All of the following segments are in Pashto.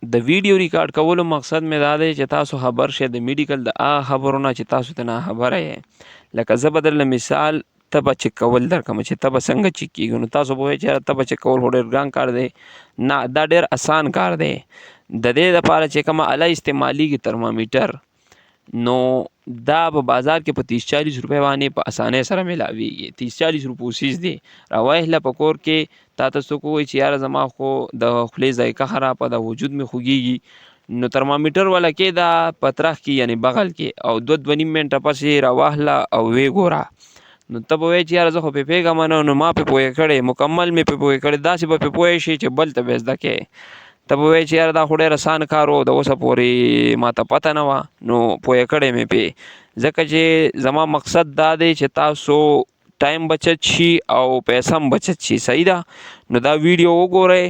د ویډیو ریکارډ کولو مقصد مې دا دی چې تاسو خبر شئ د میډیکل د هغه خبرو نه چې تاسو ته ناخبره یې. لکه زه به درله مثال تبه چک کول درکړم چې تبه څنګه چک کېږي. نو تاسو به وایئ چې یاره تبه چک کول خو ډېر ګران کار دی. نه، دا ډېر اسان کار دی. د دې دپاره چې کومه اله استعمالیږي ترمامیټر، نو دا په بازار کې په 30-40 روپۍ باندې په اسانۍ سره میلاویږي. 30-40 روپو څیز دی. راوایخله په کور کې تا ته څوک ووایي چې یاره زما خو د خولې ذایقه خرابه ده، وجود مې خوږیږي، نو ترمامیټر والا کېږده په ترخ کې یعنې بغل کې او 2-2.5 منټه پسې راواخله او ویې ګوره. نو ته به وایې چې یاره زه خو پې پوهېږم نه، نو ما پې پوهې کړې، مکمل مې پې پوهې کړې. داسې به پې پوهې شي چې بل ته به زده کړې. ته به وایې چې یاره دا خو ډېر اسان کار و، د اوسه پورې ما ته پته نه وه، نو پوهې کړی مې پې. ځکه چې زما مقصد دا دی چې تاسو ټایم بچت شي او پیسه هم بچت شي. صحیح ده؟ نو دا ویډیو وګورئ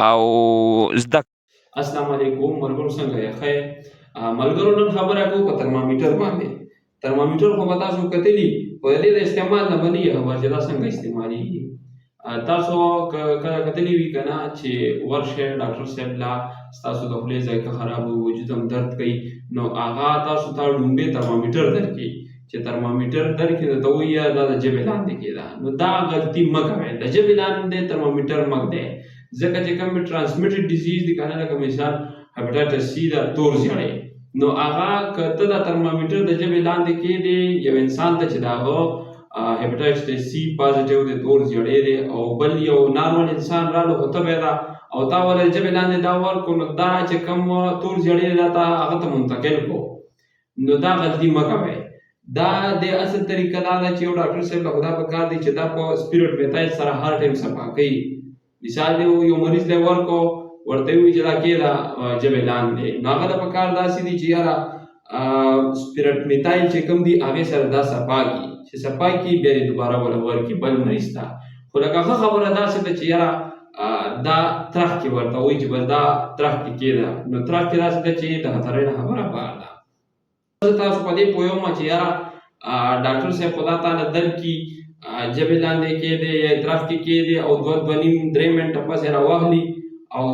او زده. السلام علیکم ملګرو، څنګه یې؟ ښه ملګرو، نن خبره کوو په ترمامیټر باندې. ترمامیټر خو به تاسو کتلي، خو د دې د استعمال نه به نه یې خبر چې دا څنګه استعمالیږي. تاسو کله کتلي وي که نه چې ورشئ ډاکټر صاحب له ستاسو د خولې ذایقه خراب وي، وجود هم درد کوي، نو هغه تاسو ته ډومبې ترمامیټر درکړي. چې ترمامیټر درکړي نو ته وایي یاره دا د ژبې لاندې کېده. نو دا غلطي مه کوئ. د ژبې لاندې ترمامیټر مه ږدئ، ځکه چې کوم ټرانسمیټډ ډیزیز دي که نه، لکه مثال هیپاټایټس سی ده، تور زیړی، نو هغه که ته دا ترمامیټر د ژبې لاندې کېږدې یو انسان ته چې د هغه هیپاټایټس سی پازیټیو دی، تور زیړی دی، او بل یو نارمل انسان راغلو خو تبه ده او تا ورله د ژبې لاندې دا ورکړو، نو دا چې کوم تور زیړی دی دا تا هغه ته منتقل کړو. نو دا غلطي مه کوئ. دا د اصل طریقه دا ده چې یو ډاکټر صاحب له خو دا پکار دی چې دا په سپیرټ میتایل سره هر ټایم صفا کوي. مثال دی یو مریض لی ورکو، ورته وایي چې دا کېده ژبې لاندې، نو هغه ته پکار داسې دي چې یاره سپیرټ میتایل چې کوم دي هغې سره دا صفا کړي، چې صفا کړي بیا یې دوباره وله ورکړي بل مریض ته. خو لکه ښه خبره داسې ده چې یاره دا ترخ کې ورته وایي چې بس دا ترخ کې کېده، نو ترخ کې داسې ده چې د خطرۍ نه خبره بار ده. زه تاسو په دې پوهېږم چې یاره ډاکټر صاحب خو دا تاله درکړي ژبې لاندې کېدی یا ترخ کې کېدی او 2-2.5-3 منټه پسې راواخلي او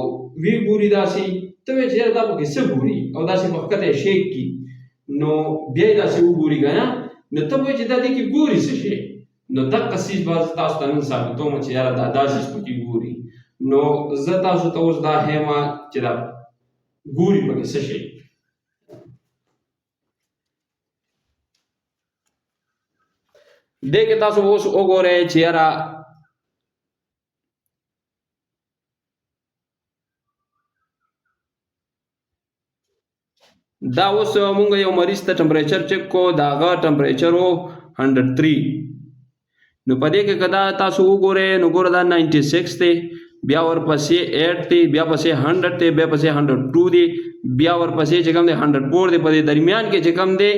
ویې ګوري داسې، ته وایې چې یاره دا پکې څه ګوري، او داسې په ښکته یې شیک کړي، نو بیا یې داسې وګوري که نه، نو ته به وایې چې دا دې کې ګوري څه شی. نو دغه څیز به زه تاسو ته نن ثابتوم چې یاره دا څیز پکې ګوري. نو زه تاسو ته اوس دا ښیم چې دا ګوري پکې څه شی. دې کې تاسو اوس وګورئ چې یاره دا اوس مونږ یو مریض ته ټمپریچر چک کو، د هغه ټمپریچر و 103. نو په دې کې که دا تاسو وګورئ نو ګوره دا 96 دی، بیا ورپسې 8 دی، بیا پسې 100 دی، بیا پسې 102 دی، بیا ورپسې چې کوم دی 104 دی. په دې درمیان کې چې کوم دی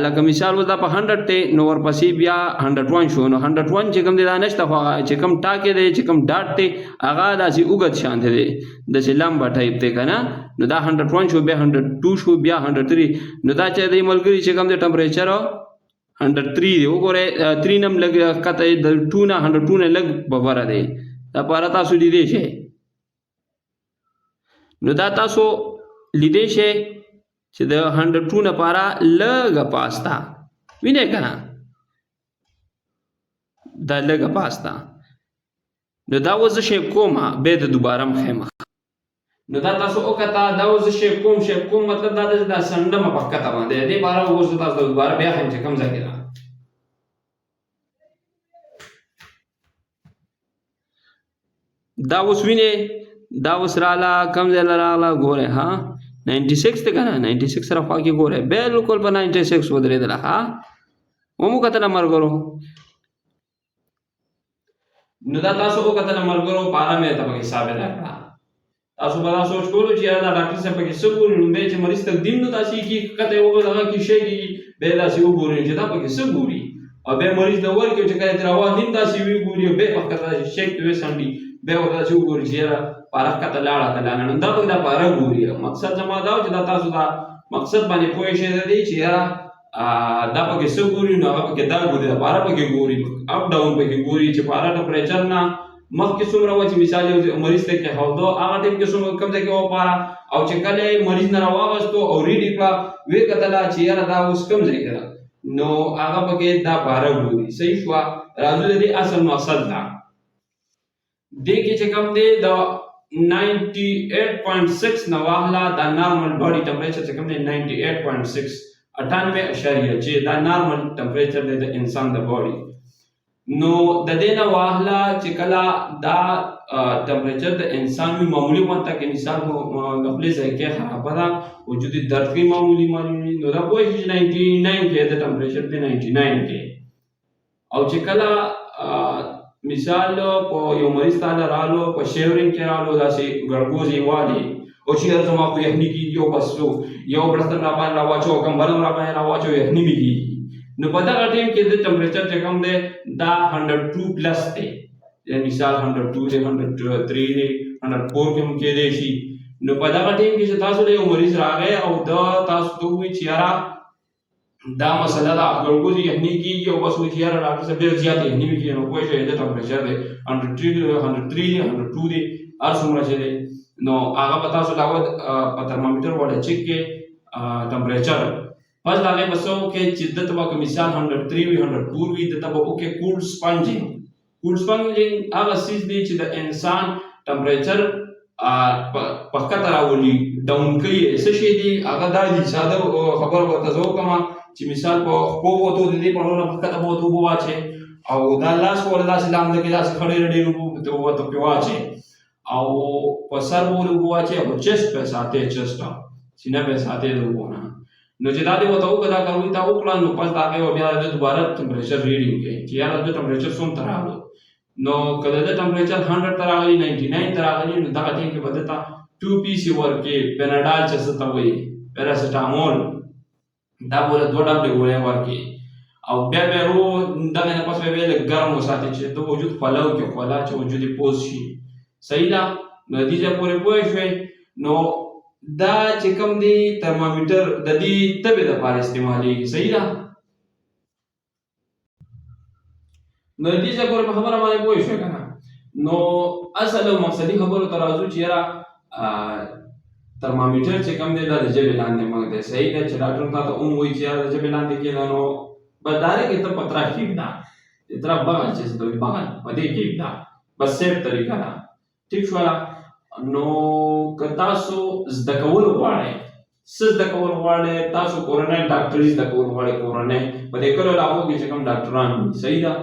لکه مثال اوس دا په 100 دی، نو ورپسې بیا 101 شو. نو 101 چې کوم دی دا نشته، خو هغه چې کوم ټاکې دی چې کوم ډاټ دی هغه داسې اوږد شانته دی، داسې لمبه ټایپ دی که نه. نو دا 101 شو، بیا 102 شو، بیا 103. نو دا چې دی ملګري چې کوم دی ټمپریچر 103 دی. وګورئ 3 نه هم لږ ښکته دی، د 2 نه 102 نه لږ ببره دی. دا پاره تاسو لیدی شئ. نو دا تاسو لیدی شئ چې د 102 نه پاره لږه پاسته وینئ که نه، دا لږه پاسته. نو دا اوس زه شیپ کوم، بیا د دوباره م ښیم. نو دا تاسو وکته، دا اوس زه شیپ کوم. شیپ کوم مطلب دا ده چې دا سنډمه په ښکته باندې، دې پاره اوس زه تاسو ته دوباره بیا ښیم چې کوم ځای کې ده. دا اوس وینئ، دا اوس راغله کوم ځای له راغله ګورئ. ها 96 دی که نه، 96 سره خوا کې ګورئ بالکل په 96 ودرېدله. ها ومو کتله ملګرو. نو دا تاسو وکتله ملګرو، پاره مې ته پکې ثابته کړه. تاسو به دا سوچ کولو چې یاره دا ډاکټر صاحب پکې څه ګوري. لومبی چې مریض تقدیم نو داسې کي ښکته یې دغه کې شی کېږي، بیا یې داسې وګورئ چې دا پکې څه ګوري، او بیا مریض ته ورکړو چې کله یې ترې راواخلي هم داسې ویې ګوري، او بیا یې په ښکته داسې شیک ته وڅنډي، بیا ورته داسې وګوري چې یاره پاره ښکته لاړه که لاړه. نو دا پکې دا پاره ګوري. مقصد زما دا و چې دا تاسو دا مقصد باندې پوه شئ د دې چې یاره دا پکې څه ګوري، نو هغه پکې دا ګوري، دا پاره پکې ګوري، اپ ډاون پکې ګوري چې پاره ټمپریچر نه مخکې څومره وه چې مثال یو مریض ته کېښوده هغه ټایم کې څومره کوم ځای کې وپاره او چې کله یې مریض نه راواغستو او ریډي کړه ویې کتله چې یاره دا اوس کوم ځای کې ده نو هغه پکې دا باره ګوري صحیح شوه راځو د دې اصل مقصد ته دې کې چې کوم دی د 98.6 نه واخله دا نارمل باډي ټمپریچر چې کوم دی 98.6 98.6 دا نارمل ټمپریچر دی د انسان د باډي نو د دې نه واخله چې کله دا ټمپریچر د انسان وي معمولي غونته کې مثال د خولې ذایقې خرابه ده وجود یې درد کوي معمولي نو دا پوه شي چې 99 کې د ټمپریچر دی 99 کې او چې کله مثال په یو مریض تاله رالو په شیورینګ کې رالو داسې ګړګوز یې والي او چې یاره زما خو یخني کېږي او بس یو بړستن راباندې راواچو کمبل هم راباندې راواچو یخني مې کېږي نو په دغه ټایم کې د ټمپریچر چې کوم دی دا 102 پلس دی مثال 102 دی 103 دی 104 کې هم کېدی شي نو په دغه ټایم کې چې تاسو له یو مریض راغی او دا تاسو ته ووایي چې یاره دا مسله ده ګړګوز یخني کېږي او بس وایي چې یاره ډاکټر صاحب ډېر زیات یخني مې کېږي نو پوه شئ د ټمپریچر دی 103 دی 102 دی هر څومره چې دی نو هغه به تاسو لاول په ترمامیټر باندې چیک کې ټمپریچر پس د هغې به څه وکړئ چې دلته به که مثال 103 وي 104 وي دلته به وکړئ کولډ سپنجینګ کولډ سپنجینګ هغه څیز دی چې د انسان ټمپریچر په ښکته راولي ډاون کوي څه شی دي هغه دا دي ساده خبره به درته زه وکړم چې مثال په خپو وتو د دې پړونه په ښکته به ورته اوبه واچئ او دا لاس به ورته داسې لامده کې داسې خړې رډې اوبه ورته پرې واچئ او په سر به ورته اوبه واچئ او چیسټ به ساتئ چیسټ سینه به ساتئ د اوبو نه نو چې دا دې ورته وکړه دا کار تا وکړه نو پس د هغې به بیا د دوباره ټمپریچر ریډینګ کوي چې یاره د ټمپریچر څومره ته راغلو نو که د ده ټمپریچر 100 ته راغلي 99 ته راغلي نو دغه ټایم کې به ده ته 2 پیسې ورکړي پیناډال چې څه ته وایي پیراسیټامول دا به ورته 2 ډبلې ګولۍ ورکړي او بیا به رو دغه نه پس به یې لږ ګرم وساتي چې د وجود خوله وکړي خوله چې وجود یې پوز شي صحیح ده نو دې ځای پورې پوه شوئ نو دا چې کوم دی ترمامیټر د دې تبې دپاره استعمالیږي صحیح ده نو دې ځای پورې په خبره باندې پوه شوې که نه نو اصل او مقصدي خبرو ته راځو چې یاره ترمامیټر چې کوم دی دا د ژبې لاندې موږ دی صحیح ده چې ډاکټر تا ته هم وایي چې یاره د ژبې لاندې کېږده نو بس ډایرکټ ته په طرف کېږده د طرف بغل چې څه ته وایي بغل په دې کېږده بس سیف طریقه ده ټیک شوله نو که تاسو زده کول غواړئ څه زده کول غواړئ تاسو کورنۍ ډاکټري زده کول غواړئ کورنۍ په دې کلو علاقو کې چې کوم ډاکټران وي صحیح ده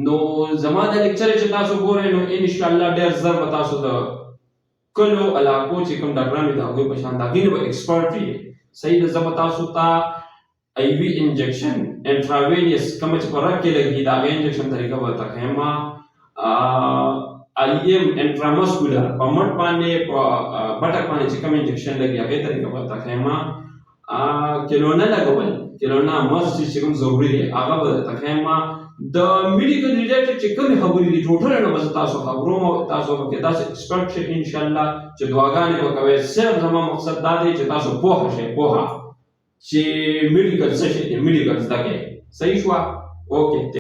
نو زما دا لیکچر چې تاسو ګورئ نو انشاءالله ډېر ژر به تاسو د کلو علاقو چې کوم ډاکټران وي د هغوی په شان د هغې نه به ایکسپرټ وي صحیح ده زه به تاسو ته ای وي انجکشن انټراوینیس کومه چې په رګ کې لګي د هغې انجکشن طریقه به درته ښیم IM انټرامسکولر په مټ باندې په بټک باندې چې کوم انجکشن لګي هغې طریقه به درته ښیم کیلونه لګول کیلونه مست چې کوم ضروري دی هغه به درته ښیم د میډیکل ریلیټډ چې کومې خبرې دي ټوټل نه به زه تاسو خبروم او تاسو به کې داسې ایکسپرټ شئ انشاءالله چې دعاګانې به کوئ صرف زما مقصد دا دی چې تاسو پوهه شئ پوهه چې میډیکل څه شی دی میډیکل زده کړئ صحیح شوه اوکې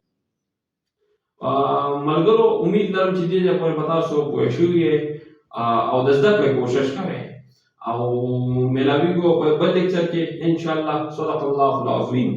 ملګرو امید لرم چې دې ځای پورې به تاسو پوه شوي یې او د زده کړې کوشش کوئ او میلاویږو په بل لیکچر کې انشاءالله صدق الله العظیم